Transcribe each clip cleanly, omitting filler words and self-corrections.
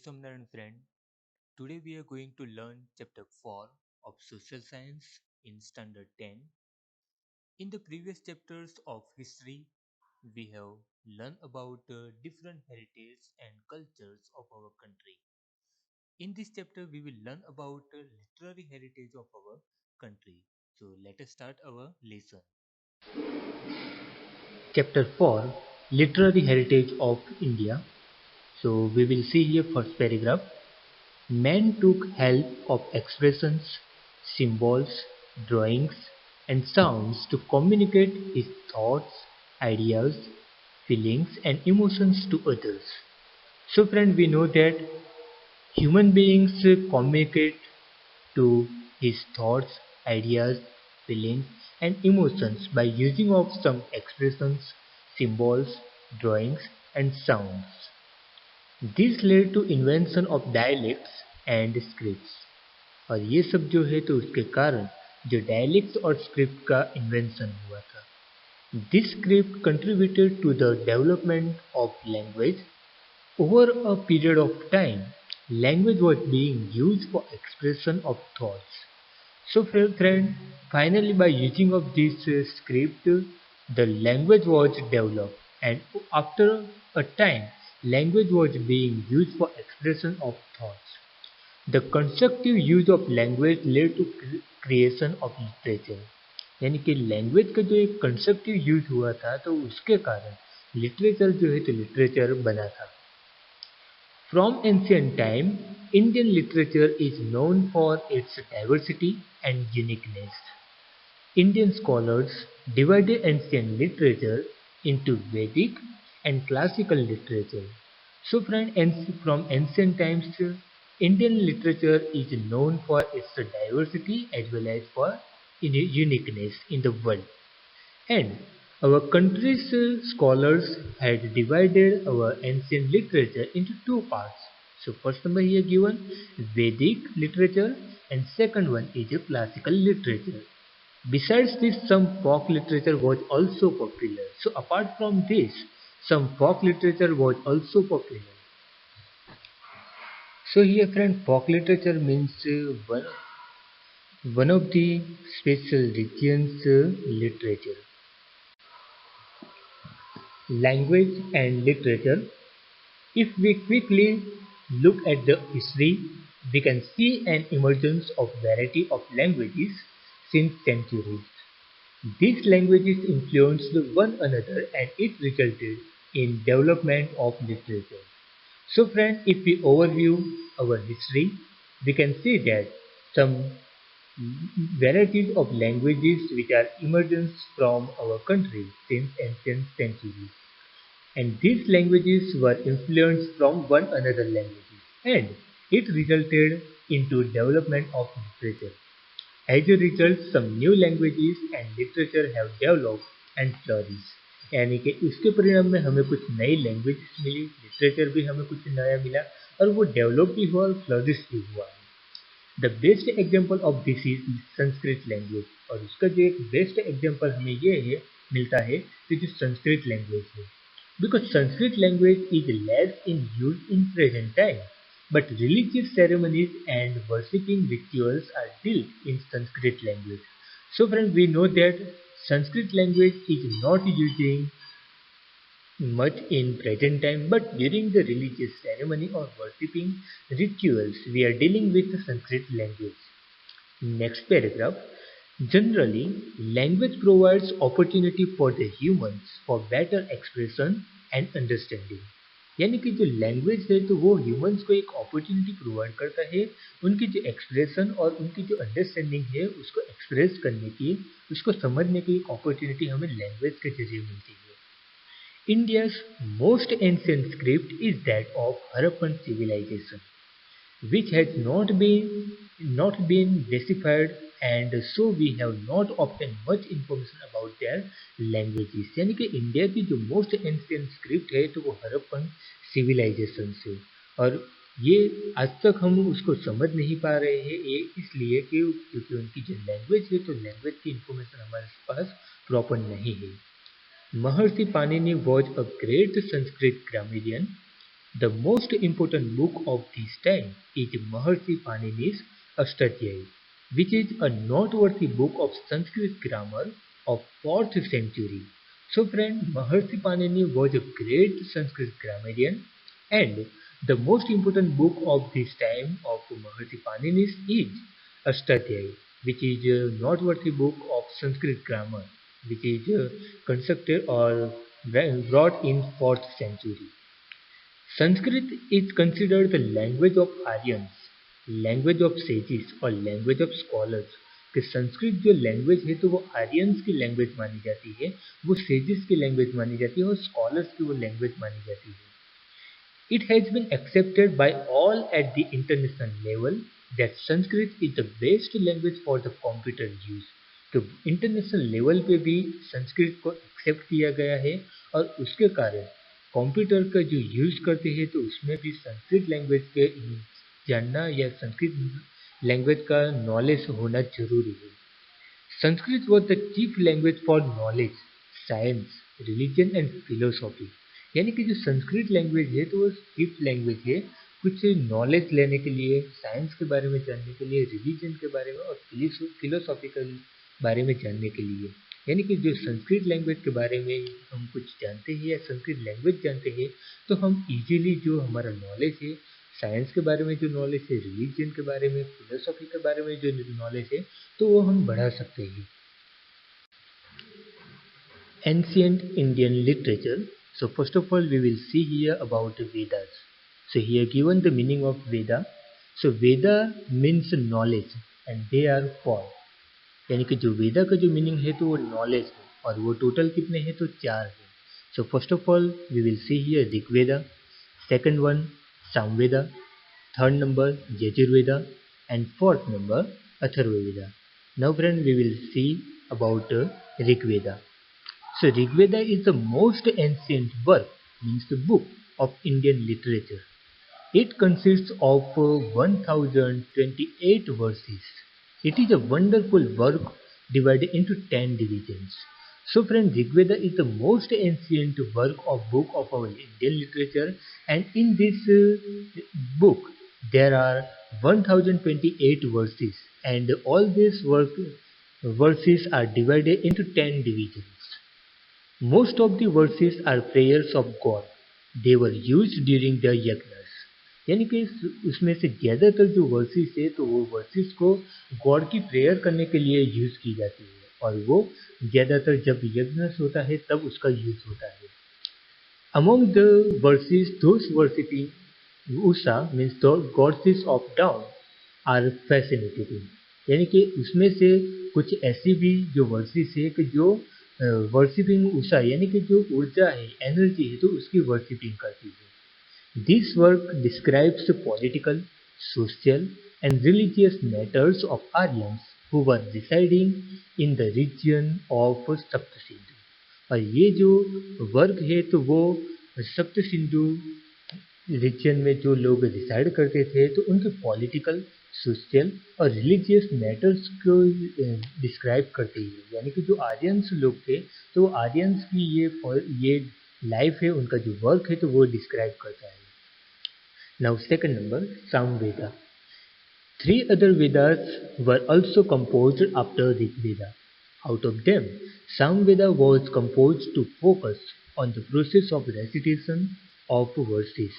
Somnaran friend. Today we are going to learn chapter 4 of social science in standard 10. In the previous chapters of history, we have learned about the different heritage and cultures of our country. In this chapter we will learn about the literary heritage of our country. So let us start our lesson. Chapter 4, Literary Heritage of India. So we will see here first paragraph. Man took help of expressions, symbols, drawings, and sounds to communicate his thoughts, ideas, feelings, and emotions to others. So, friend, we know that human beings communicate to his thoughts, ideas, feelings, and emotions by using of some expressions, symbols, drawings, and sounds. This led to invention of dialects and scripts और ये सब जो है तो उसके कारण जो dialects और स्क्रिप्ट का इन्वेंशन हुआ था. This script contributed to the development of language. Over a period of time language was being used for expression of thoughts. So friend, finally by using of this script, the language was developed, and after a time, language was being used for expression of thoughts. The constructive use of language led to creation of literature. यानी कि language का जो एक constructive use हुआ था तो उसके कारण लिटरेचर जो है तो लिटरेचर बना था. From ancient time, Indian literature is known for its diversity and uniqueness. Indian scholars divided ancient literature into Vedic and classical literature. So from ancient times, Indian literature is known for its diversity as well as for uniqueness in the world. And our country's scholars had divided our ancient literature into two parts. So first number here given Vedic literature and second one is a classical literature. Besides this, some folk literature was also popular. So apart from this, some folk literature was also popular. So here friend, folk literature means one of the special regions literature. Language and literature. If we quickly look at the history, we can see an emergence of variety of languages since centuries. These languages influenced one another and it resulted in development of literature. So friend, if we overview our history, we can see that some varieties of languages which are emergence from our country since ancient centuries, and these languages were influenced from one another languages, and it resulted into development of literature. As a result, some new languages and literature have developed and flourished. यानी कि उसके परिणाम में हमें कुछ नई language मिली, literature भी हमें कुछ नया मिला और वो डेवलप भी हुआ और फ्लरिश भी हुआ. The best example of this is Sanskrit language. और उसका जो एक बेस्ट एग्जाम्पल हमें ये है मिलता है कि जो संस्कृत लैंग्वेज है. Because Sanskrit language is less in use in present time, but religious ceremonies and worshipping rituals are dealt in Sanskrit language. So friends, we know that Sanskrit language is not using much in present time, but during the religious ceremony or worshipping rituals, we are dealing with the Sanskrit language. Next paragraph. Generally, language provides opportunity for the humans for better expression and understanding. यानी कि जो language है तो वो humans को एक opportunity provide करता है उनकी जो एक्सप्रेशन और उनकी जो अंडरस्टैंडिंग है उसको एक्सप्रेस करने की, उसको समझने की एक अपॉर्चुनिटी हमें लैंग्वेज के जरिए मिलती है. India's most ancient script is that of Harappan civilization, which has not been deciphered, and so we have not obtained much information about their languages. यानी कि इंडिया की जो मोस्ट एंशियंट स्क्रिप्ट है तो वो हड़प्पन सिविलाइजेशन से, और ये आज तक हम उसको समझ नहीं पा रहे हैं. ये इसलिए कि क्योंकि उनकी जो लैंग्वेज है तो लैंग्वेज की इंफॉर्मेशन हमारे पास प्रॉपर नहीं है. Maharshi Panini was a great Sanskrit grammarian. The most important book of this time is Maharshi Panini's Ashtadhyayi, which is a noteworthy book of Sanskrit grammar of 4th century. So friend, Maharshi Panini was a great Sanskrit grammarian, and the most important book of this time of Maharshi Panini is Ashtadhyayi, which is a noteworthy book of Sanskrit grammar, which is constructed or brought in 4th century. Sanskrit is considered the language of Aryans, language of sages और language of scholars. कि संस्कृत जो language है तो वो Aryans की language मानी जाती है, वो सेजेस की लैंग्वेज मानी जाती है और स्कॉलर्स की वो लैंग्वेज मानी जाती है. It has been accepted by all at the international level that Sanskrit is the best language for the computer use. तो इंटरनेशनल लेवल पे भी संस्कृत को एक्सेप्ट किया गया है और उसके कारण कंप्यूटर का जो यूज करते हैं तो उसमें भी संस्कृत लैंग्वेज के जानना या संस्कृत लैंग्वेज का नॉलेज होना जरूरी है. Sanskrit was the chief language for knowledge, science, religion and philosophy. यानी कि जो संस्कृत लैंग्वेज है तो वो चीफ लैंग्वेज है कुछ नॉलेज लेने के लिए, साइंस के बारे में जानने के लिए, रिलीजन के बारे में और फिलोसॉफिकल बारे में जानने के लिए. यानी कि जो संस्कृत लैंग्वेज के बारे में हम कुछ जानते हैं या संस्कृत लैंग्वेज जानते हैं तो हम इजीली जो हमारा नॉलेज है, साइंस के बारे में जो नॉलेज है, रिलीजन के बारे में, फिलोसॉफी के बारे में जो नॉलेज है तो वो हम बढ़ा सकते हैं. Ancient Indian literature. So first of all we will see here about Vedas. So here given the meaning of Veda. So Veda means knowledge and they are four. यानी कि जो वेदा का जो मीनिंग है तो वो नॉलेज है और वो टोटल कितने हैं तो 4 है. So first of all we will see here Rigveda, second one Samaveda, third number Yajurveda and fourth number Atharvaveda. Now friend we will see about Rigveda. So Rigveda is the most ancient work, means the book of Indian literature. It consists of 1028 verses. It is a wonderful work divided into 10 divisions. So friend, Rigveda is the most ancient work of book of our Indian literature, and in this book there are 1028 verses, and all these verses are divided into 10 divisions. Most of the verses are prayers of God. They were used during the यज्ञस. यानी कि उसमें से ज़्यादातर जो versus है तो वो versus को गॉड की प्रेयर करने के लिए यूज की जाती है और वो ज़्यादातर जब यज्ञस होता है तब उसका यूज होता है. Among the verses, those worshipping Usha means the goddess of dawn are fascinating. यानी कि उसमें से कुछ ऐसी भी जो वर्सेस है कि जो वर्शिपिंग उषा यानी कि जो ऊर्जा है, एनर्जी है तो उसकी वर्शिपिंग करती है. This work describes political, social and religious matters of Aryans who were residing in the region of Sapta Sindhu. और ये जो वर्क है तो वो सप्त सिंधु रीजन में जो लोग रिसाइड करते थे तो उनके पॉलिटिकल, सोशल और रिलीजियस मैटर्स को डिस्क्राइब करते हैं. यानी कि जो आर्यंस लोग थे तो आर्यंस की ये लाइफ है, उनका जो वर्क है तो वो डिस्क्राइब करता है. Now second number Samaveda. 3 other Vedas were also composed after Rigveda. Out of them, Samveda was composed to focus on the process of recitation of verses.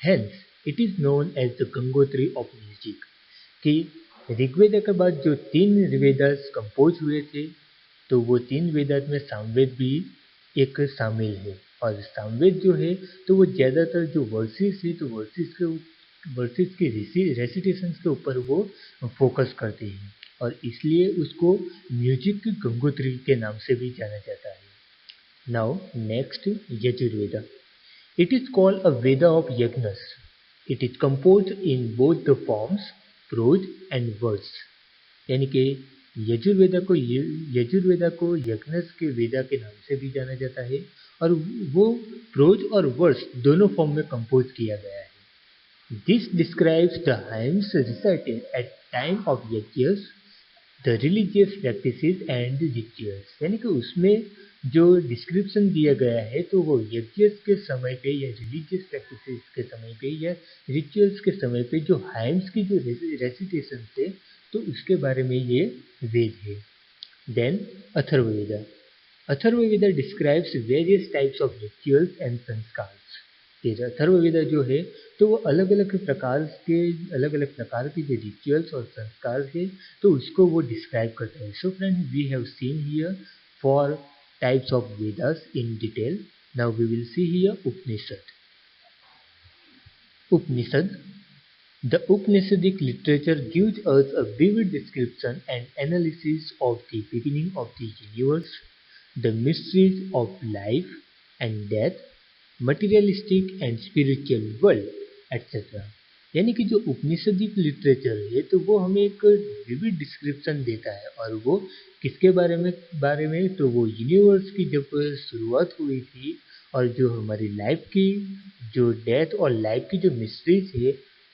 Hence, it is known as the Gangotri of music. कि ऋग्वेद के बाद जो 3 Vedas compose हुए थे तो वो 3 वेदास में सामवेद भी एक शामिल है. और सामवेद जो है तो वो ज़्यादातर जो वर्सेस है तो वर्सेस के रेसिटेशंस के ऊपर वो फोकस करते हैं और इसलिए उसको म्यूजिक की गंगोत्री के नाम से भी जाना जाता है. Now next Yajurveda. It is called a Veda of yajnas. It is compose in both the forms prose and verse. यानी कि यजुर्वेदा को यज्ञस के वेदा के नाम से भी जाना जाता है और वो प्रोज और वर्स दोनों फॉर्म में कंपोज किया गया है. This describes the hymns recited at time of yajnas, the religious practices and rituals. यानी कि उसमें जो डिस्क्रिप्शन दिया गया है तो वो यज्ञ के समय पे या रिलीजियस प्रैक्टिसेस के समय पे या रिचुअल्स के समय पे जो हाइम्स की जो रेसिटेशन थे तो उसके बारे में ये वेद है। Then Atharvaveda. Atharvaveda describes various types of rituals and sanskar. Atharvaveda जो है तो वो अलग अलग प्रकार के जो रिचुअल्स और संस्कार है तो उसको वो डिस्क्राइब करता है। So friend, we have seen here four types of Vedas in detail. Now we will see here Upanishad. Upanishad. The Upanishadic literature gives us a vivid description and analysis of the beginning of the universe, the mysteries of life and death, materialistic and spiritual world, etc. यानी कि जो Upanishadic literature है तो वो हमें एक vivid description देता है और वो किसके बारे में तो वो यूनिवर्स की जब शुरुआत हुई थी और जो हमारी लाइफ की जो डेथ और लाइफ की जो मिस्ट्रीज है,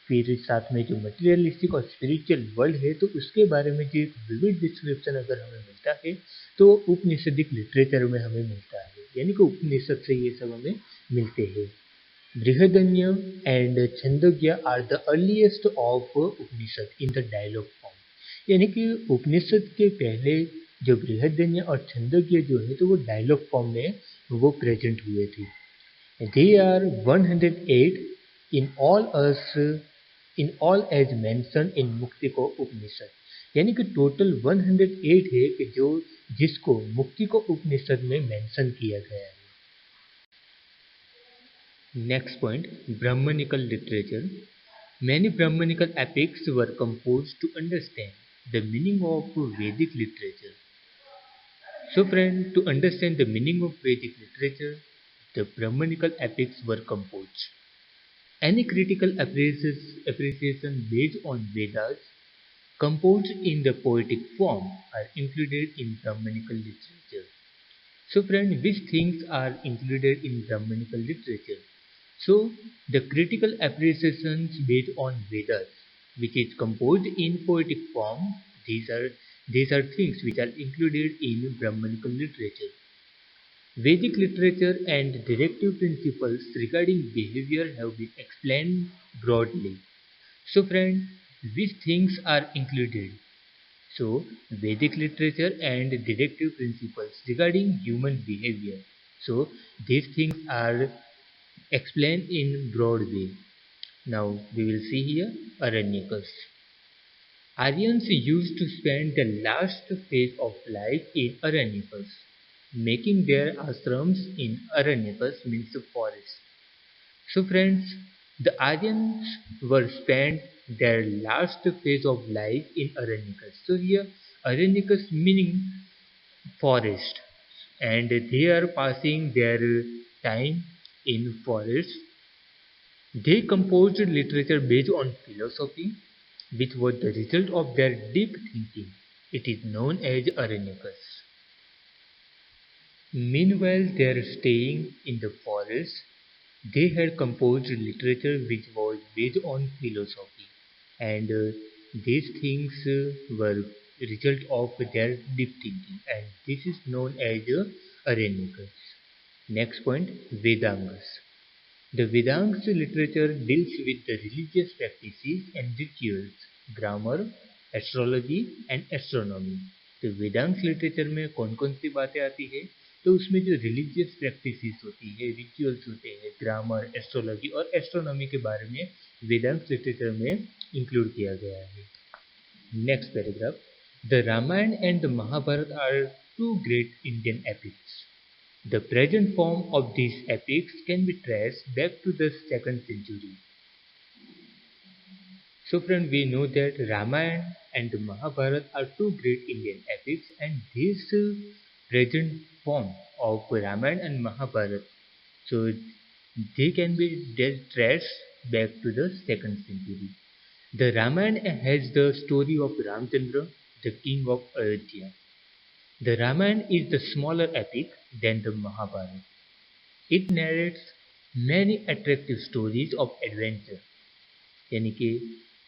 फिर साथ में जो मटेरियलिस्टिक और स्पिरिचुअल वर्ल्ड है तो उसके बारे में जो एक विविड डिस्क्रिप्शन अगर हमें मिलता है तो उपनिषदिक लिटरेचर में हमें मिलता है, यानी कि उपनिषद से ये सब हमें मिलते हैं. Brihadaranyaka and Chandogya are the earliest of Upanishad in the dialogue form. यानी कि उपनिषद के पहले जो बृहदन्य और छंदोग्य जो है तो वो डायलॉग फॉर्म में वो प्रेजेंट हुए थे. They are 108 in all as mentioned in मुक्तिको उपनिषद. यानी कि टोटल 108 है कि जो जिसको मुक्तिको उपनिषद में मेंशन किया गया है. Next point, Brahmanical literature. Many Brahmanical epics were composed to understand the meaning of Vedic literature. So friend, to understand the meaning of Vedic literature, the Brahmanical epics were composed. Any critical appreciation based on Vedas composed in the poetic form are included in Brahmanical literature. So friend, which things are included in Brahmanical literature? So the critical appreciations based on Vedas, which is composed in poetic form, these are things which are included in Brahmanical literature. Vedic literature and directive principles regarding behavior have been explained broadly. So friends, which things are included? So Vedic literature and directive principles regarding human behavior. So these things are explained in broad way. Now we will see here Aranyakas. Aryans used to spend the last phase of life in Aranyakas. Making their ashrams in Aranyakas means the forest. So friends, the Aryans were spent their last phase of life in Aranyakas. So here Aranyakas meaning forest, and they are passing their time in forest. They composed literature based on philosophy, which was the result of their deep thinking. It is known as Aranyakas. Meanwhile, they are staying in the forest. They had composed literature which was based on philosophy, and these things were result of their deep thinking, and this is known as Aranyakas. Next point, Vedangas. The Vedangas literature deals with the religious practices and rituals, grammar, astrology and astronomy. तो वेदांत literature में कौन कौन सी बातें आती है तो उसमें जो रिलीजियस प्रैक्टिसेस होती है, रिचुअल्स होते हैं, ग्रामर, एस्ट्रोलॉजी और एस्ट्रोनॉमी के बारे में वेदांत लिटरेचर में इंक्लूड किया गया है. Next paragraph. The Ramayana and the Mahabharata are two great Indian epics. The present form of these epics can be traced back to the 2nd century. So friend, we know that Ramayana and Mahabharata are two great Indian epics, and this present form of Ramayana and Mahabharata, so they can be traced back to the 2nd century. The Ramayana has the story of Ramchandra, the king of Ayodhya. The Ramayana is the smaller epic than the Mahabharata. It narrates many attractive stories of adventure. यानी कि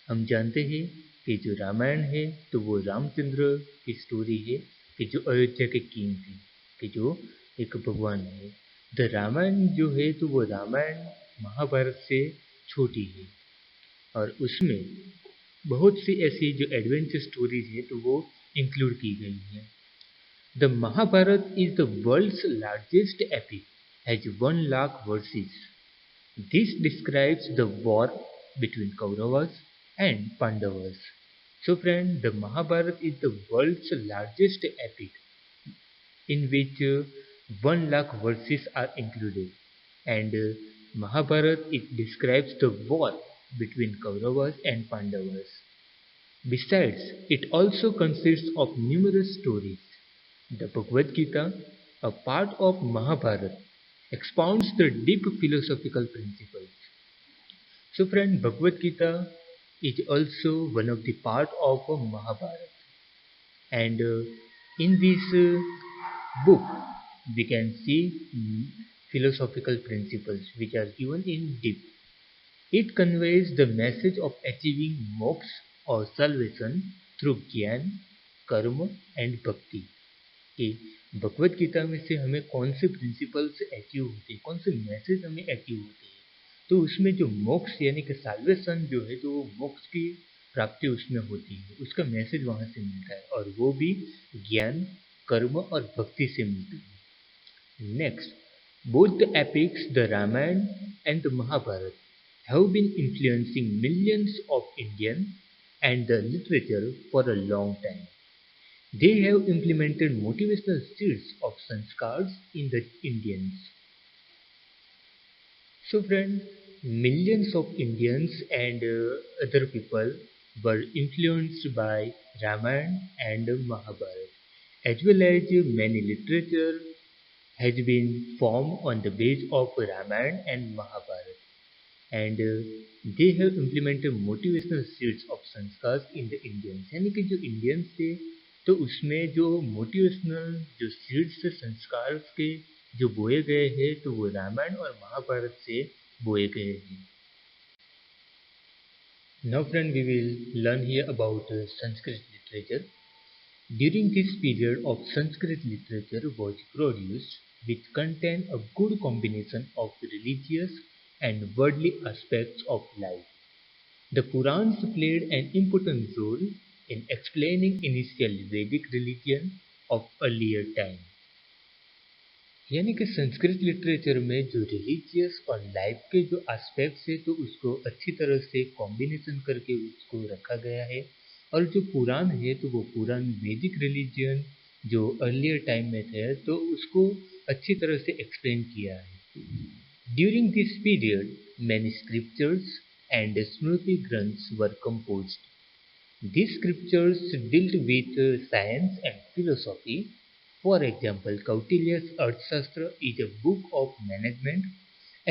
हम जानते हैं कि जो रामायण है तो वो रामचंद्र की स्टोरी है कि जो अयोध्या के किंग थे, कि जो एक भगवान है। द रामायण जो है तो वो रामायण महाभारत से छोटी है और उसमें बहुत सी ऐसी जो एडवेंचर स्टोरीज है तो वो इंक्लूड की गई है। The Mahabharata is the world's largest epic, has 1 lakh verses. This describes the war between Kauravas and Pandavas. So friend, the Mahabharata is the world's largest epic in which 1 lakh verses are included. And Mahabharata it describes the war between Kauravas and Pandavas. Besides, it also consists of numerous stories. The Bhagavad Gita, a part of Mahabharata, expounds the deep philosophical principles. So friend, Bhagavad Gita is also one of the part of Mahabharata. And in this book, we can see philosophical principles which are given in deep. It conveys the message of achieving moksha or salvation through ज्ञान, कर्म and भक्ति. कि भगवत गीता में से हमें कौन से principles achieve होते हैं, कौन से मैसेज हमें अचीव होते हैं, तो उसमें जो मोक्ष यानी कि साल्वेशन जो है तो वो मोक्ष की प्राप्ति उसमें होती है, उसका मैसेज वहां से मिलता है और वो भी ज्ञान, कर्म और भक्ति से मिलता है. Next, both the epics, the Ramayana and the Mahabharata, have been influencing millions of Indian and the literature for a long time. They have implemented motivational seeds of sanskars in the Indians. So friend, millions of Indians and other people were influenced by Ramayana and Mahabharata, as well as many literature has been formed on the base of Ramayana and Mahabharata. And they have implemented motivational seeds of sanskars in the Indians. यानी कि जो Indians थे तो उसमें जो motivational जो seeds संस्कार के जो बोए गए हैं तो वो रामायण और महाभारत से बोए गए हैं. Now friend, we will learn here about Sanskrit literature. During this period of Sanskrit literature was produced which contained a good combination of religious and worldly aspects of life. The Purans played an important role in explaining initial Vedic religion of earlier time. यानी कि Sanskrit literature में जो religious और life के जो aspects है तो उसको अच्छी तरह से कॉम्बिनेशन करके उसको रखा गया है और जो पुराण है तो वो पुराण वैदिक रिलीजियन जो अर्लियर टाइम में थे तो उसको अच्छी तरह से एक्सप्लेन किया है. During this period many scriptures and Smriti granths were composed. These scriptures dealt with science and philosophy. For example, Kautilya's Arthashastra is a book of management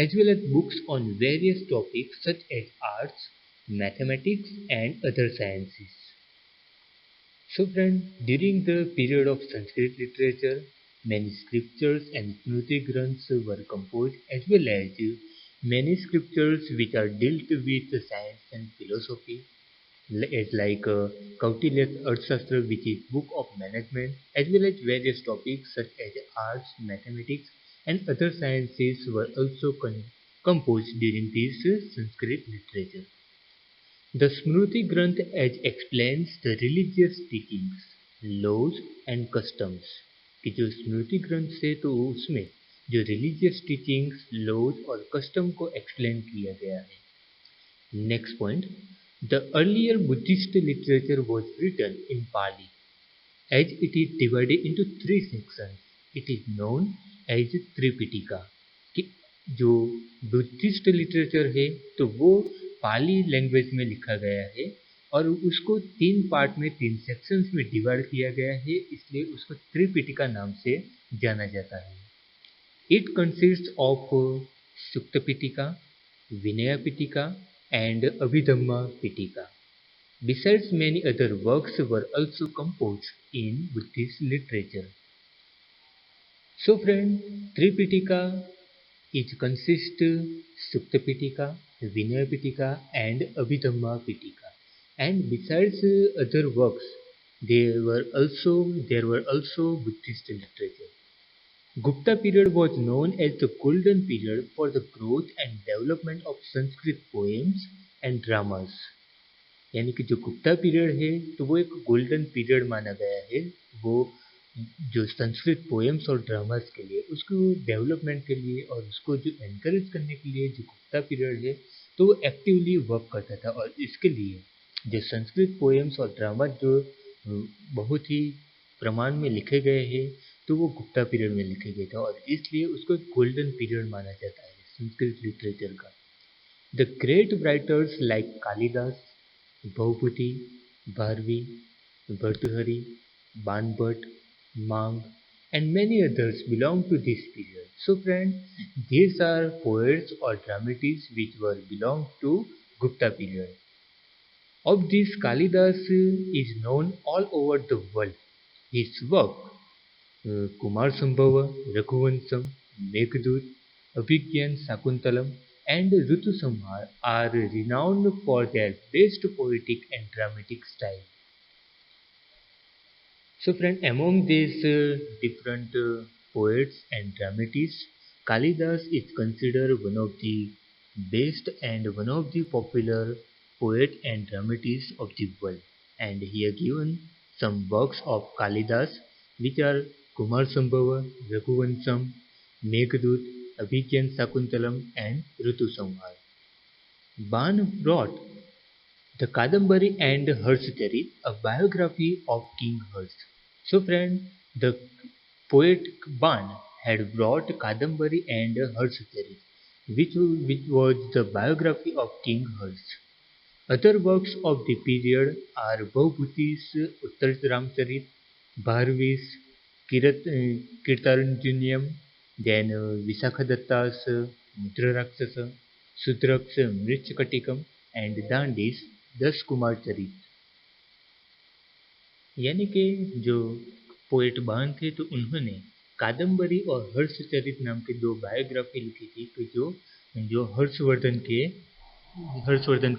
as well as books on various topics such as arts, mathematics and other sciences. So friends, during the period of Sanskrit literature, many scriptures and Smriti Granths were composed as well as many scriptures which are dealt with science and philosophy. It's like Kautilya's Arthashastra, which is book of management, as well as various topics such as arts, mathematics, and other sciences were also composed during this Sanskrit literature. The Smriti Granth as explains the religious teachings, laws and customs. कि जो स्मृति ग्रंथ से तो उसमें जो religious teachings, laws और custom को explain किया गया है. Next point, the earlier Buddhist literature was written in Pali. As it is divided into 3 sections, it is known as Tripitaka. कि जो बुद्धिस्ट लिटरेचर है तो वो पाली लैंग्वेज में लिखा गया है और उसको 3 पार्ट में 3 सेक्शंस में डिवाइड किया गया है, इसलिए उसको त्रिपिटिका नाम से जाना जाता है. It consist of Sutta Pitaka, Vinaya Pitaka and Abhidhamma Pitika. Besides, many other works were also composed in Buddhist literature. So friend, Tripitaka it consists Sukta Pitika, Vinaya Pitika and Abhidhamma Pitika. And besides other works, there were also Buddhist literature. Gupta period was known as the golden period for the growth and development of Sanskrit poems and dramas. यानी कि जो Gupta period है तो वो एक golden period माना गया है वो जो संस्कृत पोएम्स और ड्रामास के लिए उसको डेवलपमेंट के लिए और उसको जो एनकरेज करने के लिए जो गुप्ता पीरियड है तो वो एक्टिवली वर्क करता था और इसके लिए जो संस्कृत पोएम्स और ड्रामा जो बहुत ही प्रमाण में लिखे गए हैं तो वो गुप्ता पीरियड में लिखे गए थे और इसलिए उसको एक गोल्डन पीरियड माना जाता है संस्कृत लिटरेचर का। The great writers like Kalidas, Bhuvati, Bharvi, Bhartrhari, Banbhat, Mang, and many others belong to this period. So friends, these are poets or dramatists which were belong to Gupta period. Of this, Kalidas is known all over the world. His work, Kumar Sambhava, Raghuvansam, Meghdut, Abhigyan Sakuntalam, and Ritusamhar are renowned for their best poetic and dramatic style. So friend, among these different poets and dramatists, Kalidas is considered one of the best and one of the popular poet and dramatists of the world. And he has given some works of Kalidas which are Kumar Sambhava, Raghuvansam, Meghdut, Abhigyan Sakuntalam and Ritusamhar. Ban wrote the Kadambari and Harshcharit, a biography of King Harsh. So friend, the poet Ban had brought Kadambari and Harshcharit, which was the biography of King Harsh. Other works of the period are Bhuvuti's Uttaramcharit, Bharvi's Kirtaranjuniyam, then Visakhadatta's Mudrarakshasa, Sudrak's Mritchakatikam, and Dandi's 10 Kumar चरित। यानी कि जो poet बान थे तो उन्होंने कादम्बरी और हर्षचरित नाम के दो बायोग्राफी लिखी थी तो जो हर्षवर्धन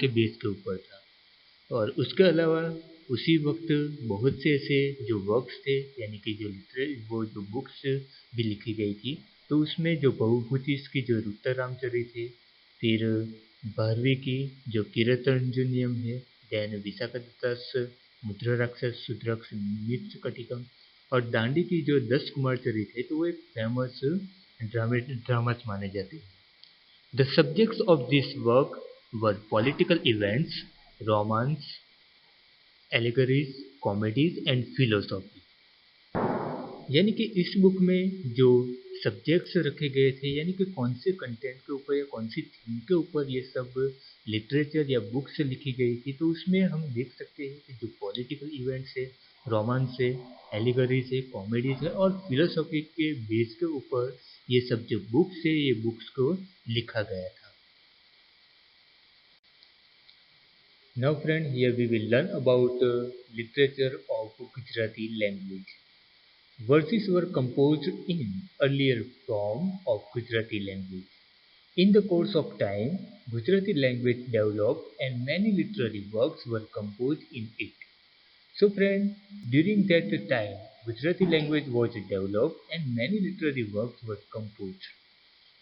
के बेस के ऊपर था और उसके अलावा उसी वक्त बहुत से ऐसे जो वर्क्स थे यानी कि जो बुक्स भी लिखी गई थी तो उसमें जो बहुभूतिस की जो रुद्ररामचरित है, फिर भारवी की जो किरतंजुनियम है, देन विशाखदत्तास मुद्राराक्षस सुद्राक्ष मृच्छकटिकम और दांडी की जो 10 कुमार चरित है तो वो एक फेमस ड्रामास माने जाते हैं। The subjects of this work were political events, romance, एलिगरीज, comedies and philosophy. यानी कि इस बुक में जो सब्जेक्ट्स रखे गए थे यानी कि कौन से कंटेंट के ऊपर या कौन सी थीम के ऊपर ये सब लिटरेचर या बुक्स लिखी गई थी तो उसमें हम देख सकते हैं कि जो पॉलिटिकल इवेंट्स है, रोमांस है, एलिगरीज है, कॉमेडीज है और फिलोसॉफी के बेस के ऊपर ये सब जो बुक्स है ये बुक्स को लिखा गया था। Now friend, here we will learn about literature of Gujarati language. Verses were composed in earlier form of Gujarati language. In the course of time, Gujarati language developed and many literary works were composed in it. So friend, during that time, Gujarati language was developed and many literary works were composed.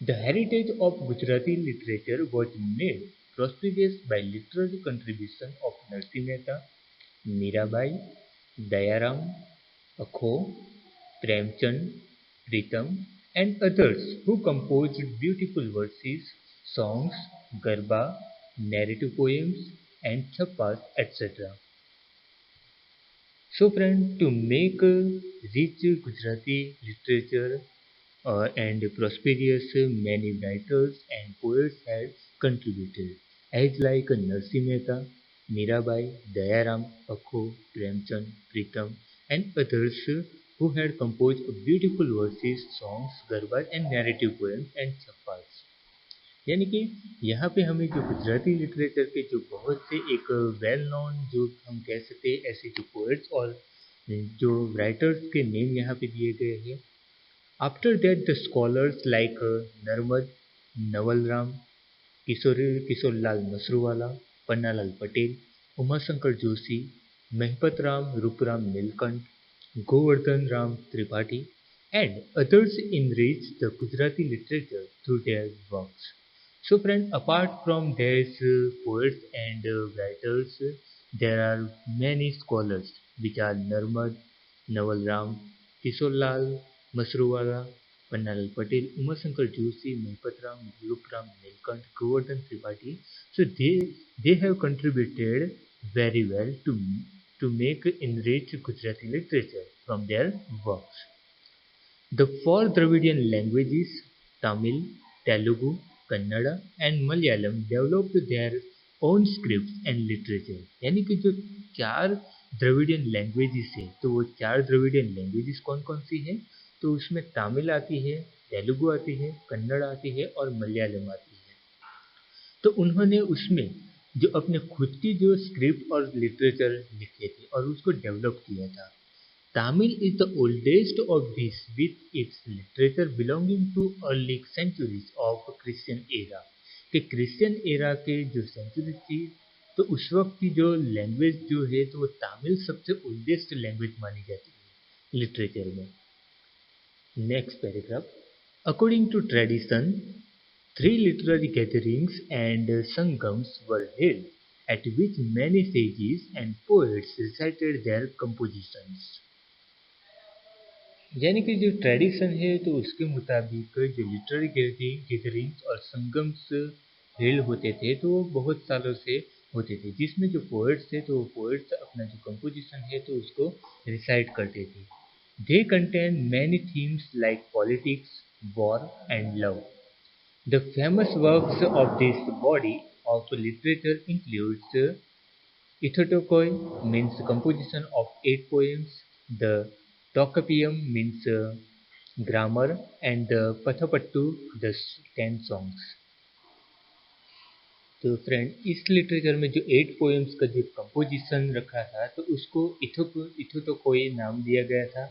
The heritage of Gujarati literature was made prosperous by literary contribution of Narsi Mehta, Mirabai, Dayaram, Akho, Premchand, Pritam, and others who composed beautiful verses, songs, garba, narrative poems, and chappas, etc. So, friend, to make rich Gujarati literature and prosperous, many writers and poets had contributed, as like Narsi Mehta, Mirabai, Dayaram, Akho, Premchand, Pritam, and others who had composed beautiful verses, songs, garbas, and narrative poems and chappas. यानी कि यहाँ पे हमें जो Gujarati literature के जो बहुत से एक वेल नोन जो हम कह सकते हैं ऐसे जो पोएट्स और जो राइटर्स के नेम यहाँ पे दिए गए हैं। After that the scholars like Narmad, Navalram, Kishorlal Mashruwala, Pannalal Patel, Umashankar Joshi, Mahipat Ram, Rupram Nilkanth, Govardhan Ram Tripathi, and others enrich the Gujarati literature through their works. So friends, apart from these poets and writers, there are many scholars which are Narmad, Naval Ram, Kisholal, Masruwala, Pannalal Patel, Umashankar Joshi, Mahipatram, Gulukram, Nilkant, Govardhan Tripathi. So they have contributed very well to make enrich Gujarati literature from their works. The four Dravidian languages Tamil, Telugu, Kannada and Malayalam developed their own scripts and literature. यानी कि जो चार Dravidian languages है तो वो चार Dravidian languages कौन कौन सी हैं? तो उसमें तमिल आती है, तेलुगु आती है, कन्नड़ आती है और मलयालम आती है। तो उन्होंने उसमें जो अपने खुद की जो स्क्रिप्ट और लिटरेचर लिखे थे और उसको डेवलप किया था। Tamil is the oldest of these with its literature belonging to early centuries of Christian era। कि क्रिश्चियन एरा के जो सेंचुरी थी तो उस वक्त की जो लैंग्वेज जो है तो वो तमिल सबसे ओल्डेस्ट लैंग्वेज मानी जाती है लिटरेचर में। Next paragraph. According to tradition, three literary gatherings and sangams were held at which many sages and poets recited their compositions। यानी कि जो ट्रेडिशन है तो उसके मुताबिक जो लिटरेरी गैदरिंग्स और संगम्स हेल्ड होते थे तो वो बहुत सालों से होते थे, जिसमें जो पोएट्स थे तो वो पोएट्स अपना जो कंपोजिशन है तो उसको रिसाइट करते थे। They contain many themes like politics, war and love. The famous works of this body of literature includes Ithotokoi means composition of 8 poems, the Tokapiam means grammar, and the Pathapattu the 10 songs। तो friend इस literature में जो 8 poems का जो composition रखा था तो उसको इथोटोकोई नाम दिया गया था,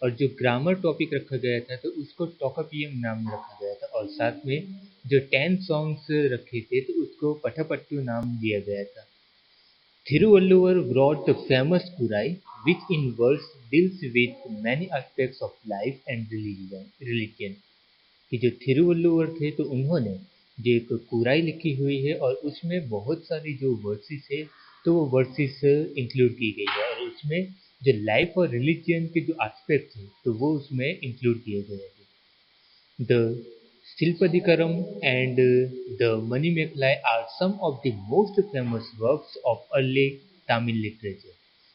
और जो ग्रामर टॉपिक रखा गया था तो उसको टोकापियम नाम रखा गया था, और साथ में जो 10 सॉन्ग्स रखे थे तो उसको पठापट्टू नाम दिया गया था। Thiruvalluvar wrote the famous Kurai, which in verse deals with many aspects of life and religion। कि जो थिरुवल्लुवर थे तो उन्होंने जो एक कुराई लिखी हुई है और उसमें बहुत सारी जो वर्सेस है तो वो वर्सेस इंक्लूड की गई है, और उसमें जो लाइफ और रिलीजन के जो एस्पेक्ट हैं तो वो उसमें इंक्लूड किए गए हैं। The Silpadikaram and the Manimekalai are some of the most famous works of early Tamil literature।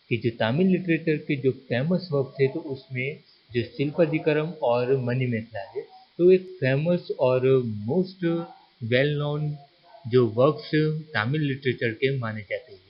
कि जो तमिल लिटरेचर के जो फेमस वर्क थे तो उसमें जो शिल्पदिकरम और मणिमेखला है तो एक फेमस और मोस्ट वेल नोन जो वर्क्स तमिल लिटरेचर के माने जाते हैं।